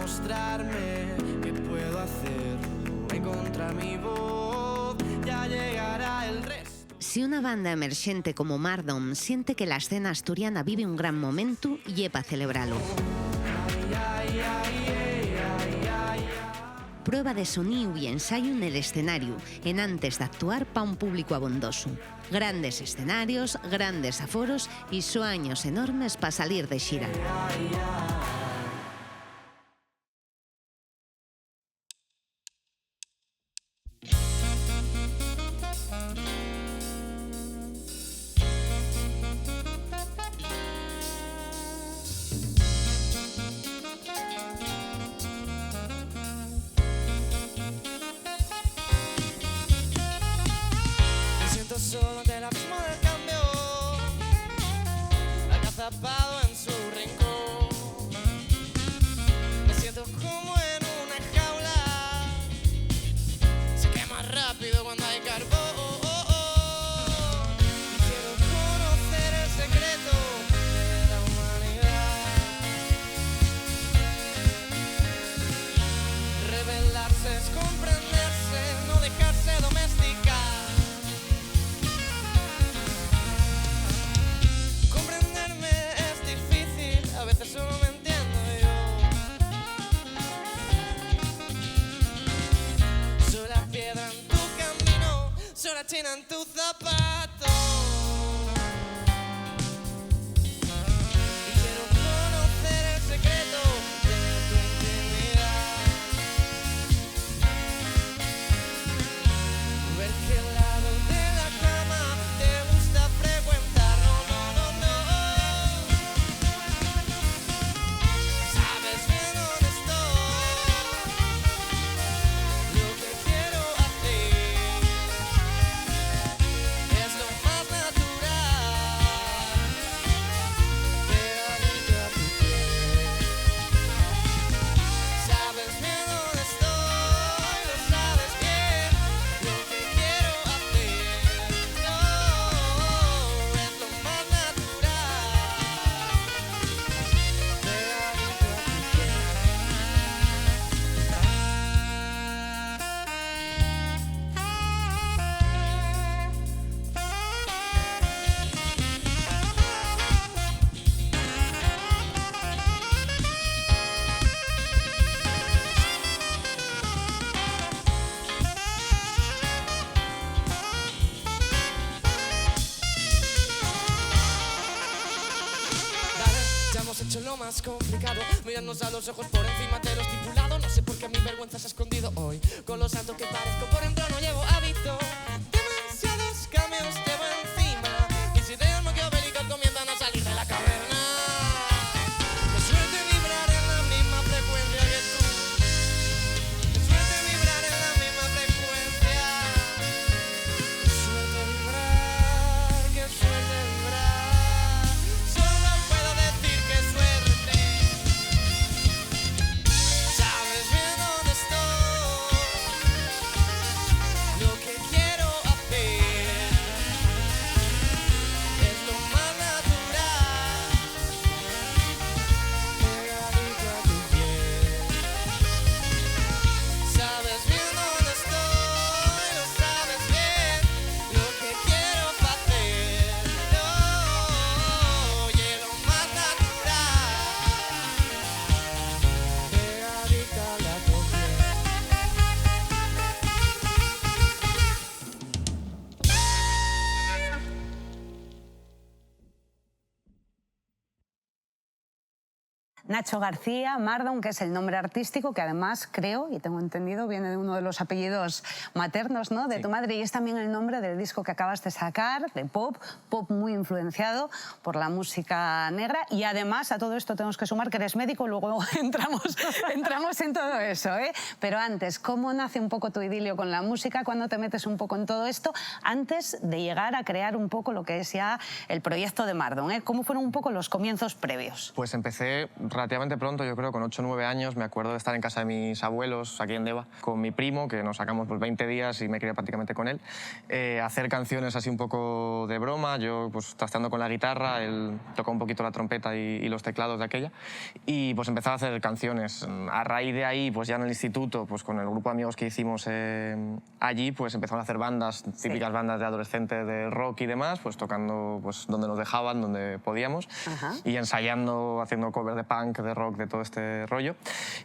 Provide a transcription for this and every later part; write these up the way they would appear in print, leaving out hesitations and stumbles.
demostrarme que puedo hacerlo, encontrar mi voz, ya llegará el resto. Si una banda emerxente como Mardom siente que la escena asturiana vive un gran momento, lle pa celebralo. Prueba de sonido y ensayo en el escenario, en antes de actuar pa un público abondoso. Grandes escenarios, grandes aforos y sueños enormes pa salir de xira. Solo ante el abismo del cambio, agazapado en su rincón. Me siento como en una jaula, se quema rápido cuando hay carbón. Quiero conocer el secreto de la humanidad, revelarse es comprenderse, no dejarse domesticar. A veces solo me entiendo yo. Soy la piedra en tu camino, soy la china en tu zapato. Y quiero conocer el secreto de tu intimidad, ver qué lado de la cama te gusta frecuentar. No, no, no, no. Hecho lo más complicado, mirarnos a los ojos por encima de lo estipulado. No sé por qué mi vergüenza se ha escondido hoy. Con lo santo que parezco por dentro no llevo hábito. Demasiados cambios llevo encima. Mis ideas maquiavélicas comienzan a salir de la caverna. Qué suerte vibrar en la misma frecuencia que tú. Qué suerte vibrar en la misma frecuencia. Qué suerte vibrar, qué suerte vibrar. Sabes bien dónde estoy, lo que quiero Nacho García, Mardom, que es el nombre artístico, que además creo, y tengo entendido, viene de uno de los apellidos maternos, ¿no?, de tu madre, y es también el nombre del disco que acabas de sacar, de pop muy influenciado por la música negra, y además a todo esto tenemos que sumar que eres médico, luego entramos en todo eso, ¿eh? Pero antes, ¿cómo nace un poco tu idilio con la música? ¿Cuándo te metes un poco en todo esto? Antes de llegar a crear un poco lo que es ya el proyecto de Mardom, ¿eh? ¿Cómo fueron un poco los comienzos previos? Pues empecé relativamente pronto, yo creo, con 8 o 9 años, me acuerdo de estar en casa de mis abuelos, aquí en Deva, con mi primo, que nos sacamos pues, 20 días y me crié prácticamente con él, hacer canciones así un poco de broma, yo pues trasteando con la guitarra, él tocó un poquito la trompeta y los teclados de aquella, y pues empezaba a hacer canciones. A raíz de ahí, pues ya en el instituto, pues con el grupo de amigos que hicimos allí, pues empezamos a hacer bandas, típicas bandas de adolescentes de rock y demás, pues tocando pues, donde nos dejaban, donde podíamos, y ensayando, haciendo covers de punk, de rock, de todo este rollo.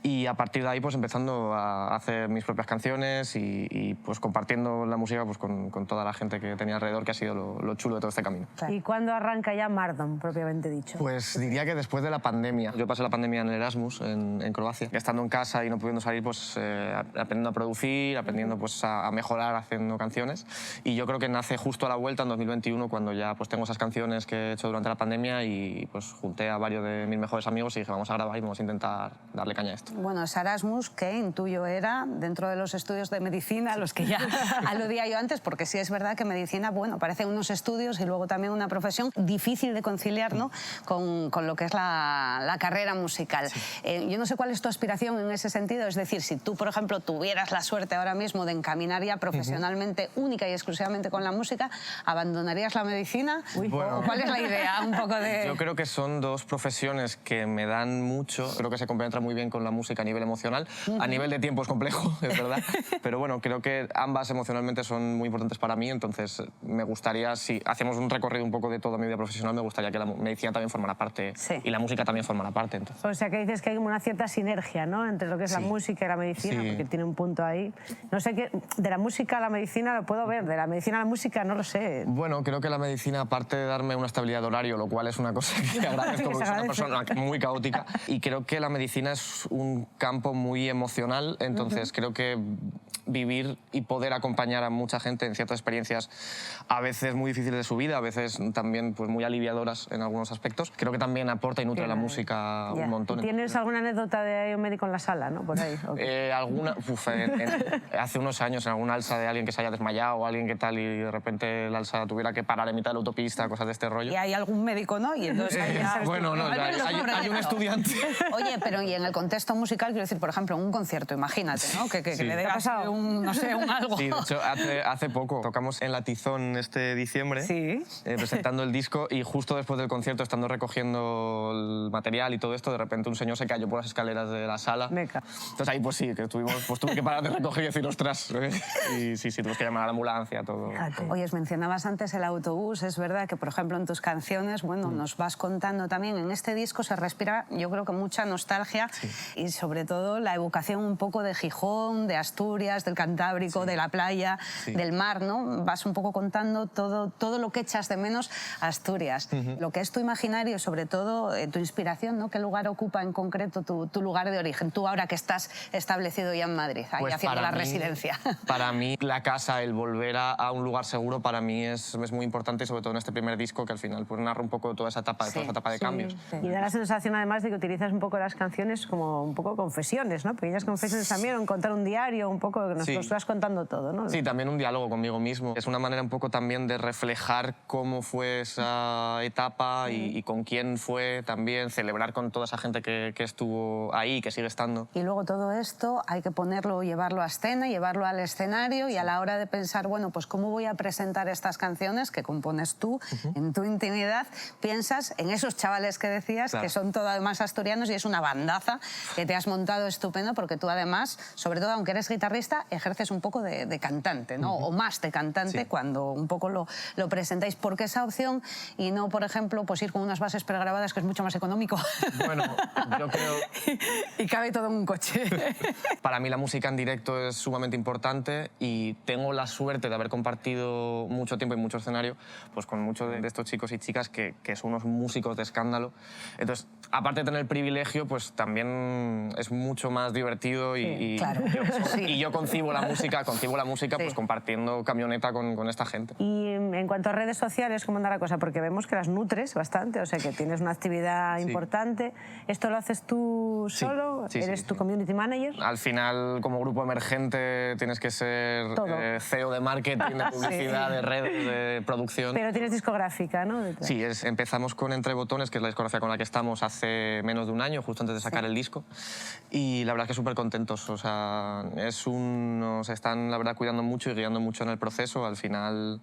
Y a partir de ahí, pues empezando a hacer mis propias canciones y pues compartiendo la música pues, con toda la gente que tenía alrededor, que ha sido lo chulo de todo este camino. ¿Y cuándo arranca ya Mardon, propiamente dicho? Pues diría que después de la pandemia. Yo pasé la pandemia en el Erasmus, en Croacia, estando en casa y no pudiendo salir, pues aprendiendo a producir, aprendiendo pues, a mejorar haciendo canciones. Y yo creo que nace justo a la vuelta, en 2021, cuando ya pues, tengo esas canciones que he hecho durante la pandemia y pues junté a varios de mis mejores amigos y dije, vamos a grabar y vamos a intentar darle caña a esto. Bueno, es Erasmus, que intuyo era dentro de los estudios de medicina, a los que ya aludía yo antes, porque sí es verdad que medicina, bueno, parecen unos estudios y luego también una profesión difícil de conciliar, ¿no? con lo que es la carrera musical. Sí. Yo no sé cuál es tu aspiración en ese sentido, es decir, si tú, por ejemplo, tuvieras la suerte ahora mismo de encaminar ya profesionalmente, única y exclusivamente con la música, ¿abandonarías la medicina? Bueno, ¿O cuál es la idea? Un poco de... Yo creo que son dos profesiones que me dan mucho, creo que se compenetran muy bien con la música a nivel emocional, a nivel de tiempo es complejo, es verdad, pero bueno, creo que ambas emocionalmente son muy importantes para mí, entonces me gustaría, si hacemos un recorrido un poco de toda mi vida profesional, me gustaría que la medicina también formara parte y la música también formara parte. Entonces. O sea que dices que hay una cierta sinergia, ¿no?, entre lo que es la música y la medicina, porque tiene un punto ahí. No sé qué, de la música a la medicina lo puedo ver, de la medicina a la música no lo sé. Bueno, creo que la medicina, aparte de darme una estabilidad de horario, lo cual es una cosa que agradezco porque soy una persona muy caótica, y creo que la medicina es un campo muy emocional, entonces creo que vivir y poder acompañar a mucha gente en ciertas experiencias a veces muy difíciles de su vida, a veces también pues, muy aliviadoras en algunos aspectos, creo que también aporta y nutre la música un montón. ¿Tienes alguna anécdota de un médico en la sala, no? Por ahí. Hace unos años en alguna alza de alguien que se haya desmayado o alguien que tal y de repente la alza tuviera que parar en mitad de la autopista, cosas de este rollo. Y hay algún médico, ¿no? Y entonces bueno, no, hay un estudiante. Oye, pero y en el contexto musical, quiero decir, por ejemplo, en un concierto, imagínate, ¿no? Que le digas no sé, un algo. Sí, de hecho, hace poco tocamos en La Tizón este diciembre, presentando el disco, y justo después del concierto, estando recogiendo el material y todo esto, de repente un señor se cayó por las escaleras de la sala. Meca. Entonces ahí pues sí, que tuve que parar de recoger y decir, ostras, y sí, tuvimos que llamar a la ambulancia, todo. Oye, mencionabas antes el autobús, es verdad que, por ejemplo, en tus canciones, bueno, nos vas contando también, en este disco se respira, yo creo que mucha nostalgia y sobre todo la evocación un poco de Gijón, de Asturias, del Cantábrico, de la playa, del mar, ¿no? Vas un poco contando todo lo que echas de menos a Asturias. Lo que es tu imaginario, sobre todo tu inspiración, ¿no? ¿Qué lugar ocupa en concreto tu lugar de origen? Tú ahora que estás establecido ya en Madrid, ahí pues haciendo la residencia. Para mí, la casa, el volver a un lugar seguro, para mí es muy importante, sobre todo en este primer disco, que al final pues, narra un poco toda esa etapa, toda esa etapa de cambios. Y da la sensación, además, de que utilizas un poco las canciones como un poco confesiones, ¿no? Pequeñas confesiones también, o contar un diario, un poco, que nos lo estás contando todo, ¿no? Sí, también un diálogo conmigo mismo. Es una manera un poco también de reflejar cómo fue esa etapa y con quién fue también, celebrar con toda esa gente que estuvo ahí, que sigue estando. Y luego todo esto hay que ponerlo, llevarlo a escena, llevarlo al escenario y a la hora de pensar, bueno, pues cómo voy a presentar estas canciones que compones tú en tu intimidad, piensas en esos chavales que decías, que son todo además asturianos y es una bandaza que te has montado estupendo porque tú además, sobre todo aunque eres guitarrista, ejerces un poco de cantante, ¿no? O más de cantante cuando un poco lo presentáis. ¿Por qué esa opción y no, por ejemplo, pues ir con unas bases pregrabadas que es mucho más económico? Bueno, yo creo... y cabe todo en un coche. Para mí la música en directo es sumamente importante y tengo la suerte de haber compartido mucho tiempo y mucho escenario pues con muchos de estos chicos y chicas que son unos músicos de escándalo. Entonces, aparte de tener el privilegio, pues también es mucho más divertido y yo concibo la música pues compartiendo camioneta con esta gente. Y en cuanto a redes sociales, ¿cómo anda la cosa? Porque vemos que las nutres bastante, o sea que tienes una actividad importante. ¿Esto lo haces tú solo? ¿Eres tu community manager? Al final, como grupo emergente, tienes que ser CEO de marketing, de publicidad, de redes, de producción. Pero tienes discográfica, ¿no? Sí, empezamos con Entre Botones, que es la discografía con la que estamos hace menos de un año, justo antes de sacar el disco. Y la verdad es que súper contentos. O sea, nos están, la verdad, cuidando mucho y guiando mucho en el proceso. Al final,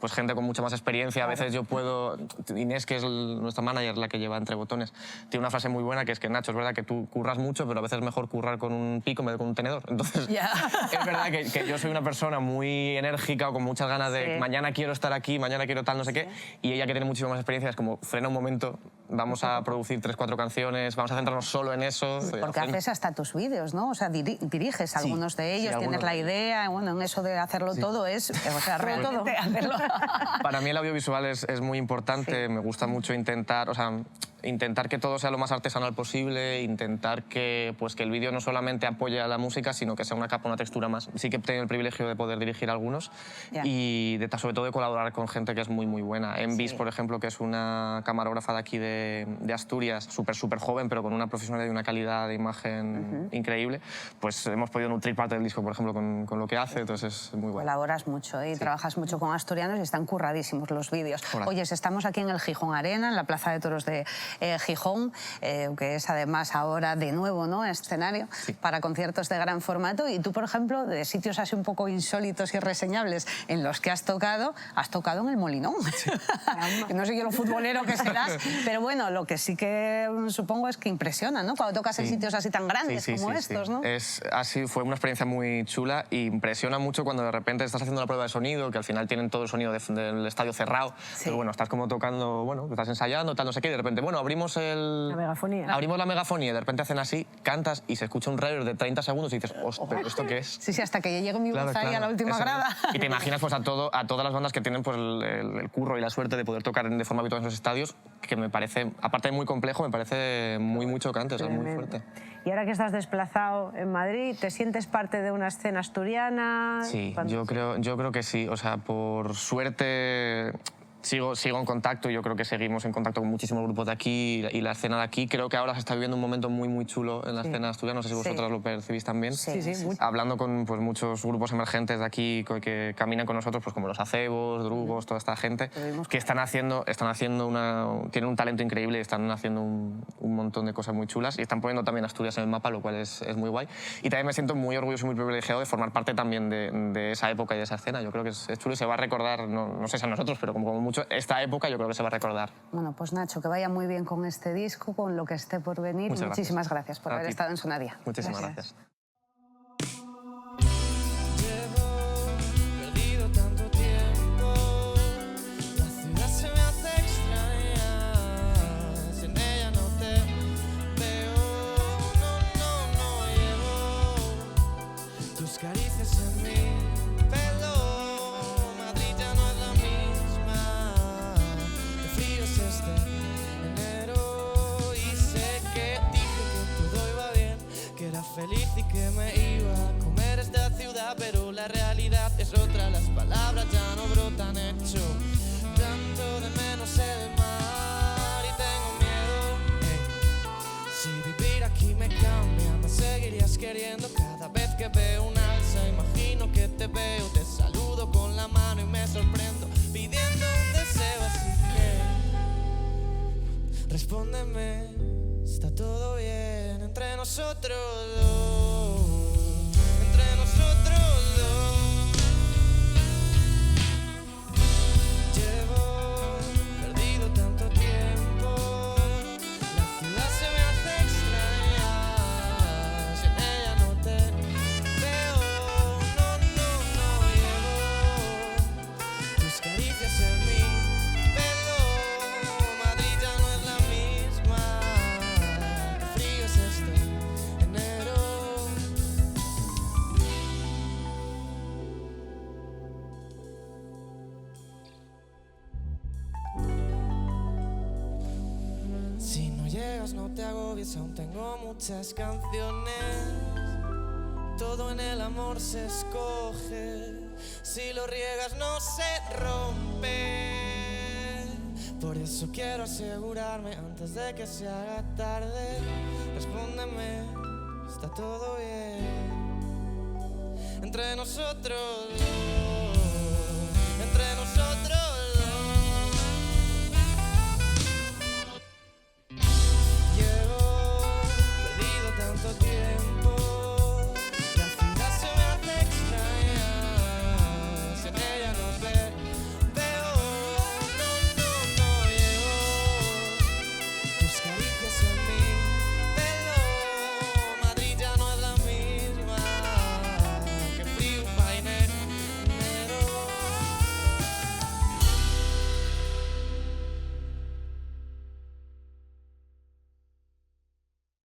pues gente con mucha más experiencia. A veces yo puedo... Inés, que es nuestra manager, la que lleva Entre Botones, tiene una frase muy buena que es que, Nacho, es verdad que tú curras mucho, pero a veces es mejor currar con un pico en vez de con un tenedor. Entonces, es verdad que yo soy una persona muy enérgica o con muchas ganas de mañana quiero estar aquí, mañana quiero tal, no sé qué, y ella, que tiene muchísima más experiencia, es como, frena un momento, vamos a producir 3 o 4 canciones, vamos a centrarnos solo en eso. Porque haces hasta tus vídeos, ¿no? O sea, diriges algunos de ellos, tienes la idea, bueno, en eso de hacerlo todo es, o sea, realmente hacerlo. Para mí el audiovisual es muy importante, me gusta mucho intentar que todo sea lo más artesanal posible, intentar que el vídeo no solamente apoye a la música, sino que sea una capa, una textura más. Sí que he tenido el privilegio de poder dirigir algunos y sobre todo de colaborar con gente que es muy, muy buena. Envis, por ejemplo, que es una camarógrafa de aquí de Asturias, súper joven, pero con una profesionalidad y una calidad de imagen increíble, pues hemos podido nutrir parte del disco, por ejemplo, con lo que hace, entonces es muy bueno. Colaboras mucho y trabajas mucho con asturianos y están curradísimos los vídeos. Oye, estamos aquí en el Gijón Arena, en la Plaza de Toros de Gijón, que es además ahora de nuevo, ¿no?, escenario para conciertos de gran formato. Y tú, por ejemplo, de sitios así un poco insólitos y reseñables en los que has tocado en el Molinón. No sé yo lo futbolero que serás, pero bueno, lo que sí que supongo es que impresiona, ¿no?, cuando tocas en sitios así tan grandes como estos, ¿no? Fue una experiencia muy chula y impresiona mucho cuando de repente estás haciendo una prueba de sonido, que al final tienen todo el sonido del estadio cerrado, pero bueno, estás como tocando, bueno, estás ensayando, tal, no sé qué, y de repente, bueno, abrimos la megafonía, de repente hacen así, cantas y se escucha un reverb de 30 segundos y dices, ¿pero esto qué es? Sí, hasta que llegue mi voz ahí a la última grada. Y te imaginas pues a todas las bandas que tienen pues el curro y la suerte de poder tocar de forma habitual en esos estadios, que me parece, aparte de muy complejo, me parece muy chocante, o sea, muy fuerte. Y ahora que estás desplazado en Madrid, ¿te sientes parte de una escena asturiana? Sí, yo creo que sí, o sea, por suerte... Sigo en contacto y yo creo que seguimos en contacto con muchísimos grupos de aquí y la escena de aquí. Creo que ahora se está viviendo un momento muy chulo en la escena asturiana. No sé si vosotras lo percibís también. Hablando con muchos grupos emergentes de aquí que caminan con nosotros, pues como los Acebos, Drugos, toda esta gente, que tienen un talento increíble y están haciendo un montón de cosas muy chulas y están poniendo también Asturias en el mapa, lo cual es muy guay. Y también me siento muy orgulloso y muy privilegiado de formar parte también de esa época y de esa escena. Yo creo que es chulo y se va a recordar, no sé si a nosotros, pero como mucho esta época yo creo que se va a recordar. Bueno, pues Nacho, que vaya muy bien con este disco, con lo que esté por venir. Muchísimas gracias por haber estado en Sonaria. Muchísimas gracias. Feliz y que me iba a comer esta ciudad, pero la realidad es otra, las palabras ya no brotan, hecho tanto de menos el mar y tengo miedo. Si vivir aquí me cambia, me seguirías queriendo cada vez que veo un alza, imagino que te veo, te saludo con la mano y me sorprendo pidiendo un deseo, así que respóndeme, está todo bien entre nosotros dos, entre nosotros dos. Llevo perdido tanto tiempo, la ciudad se me hace extraña, si en ella no te veo, no llevo tus caricias en mi pelo, Madrid ya no es la misma. Si no llegas no te agobies, aún tengo muchas canciones. Todo en el amor se escoge, si lo riegas no se rompe. Por eso quiero asegurarme antes de que se haga tarde. Respóndeme, está todo bien entre nosotros.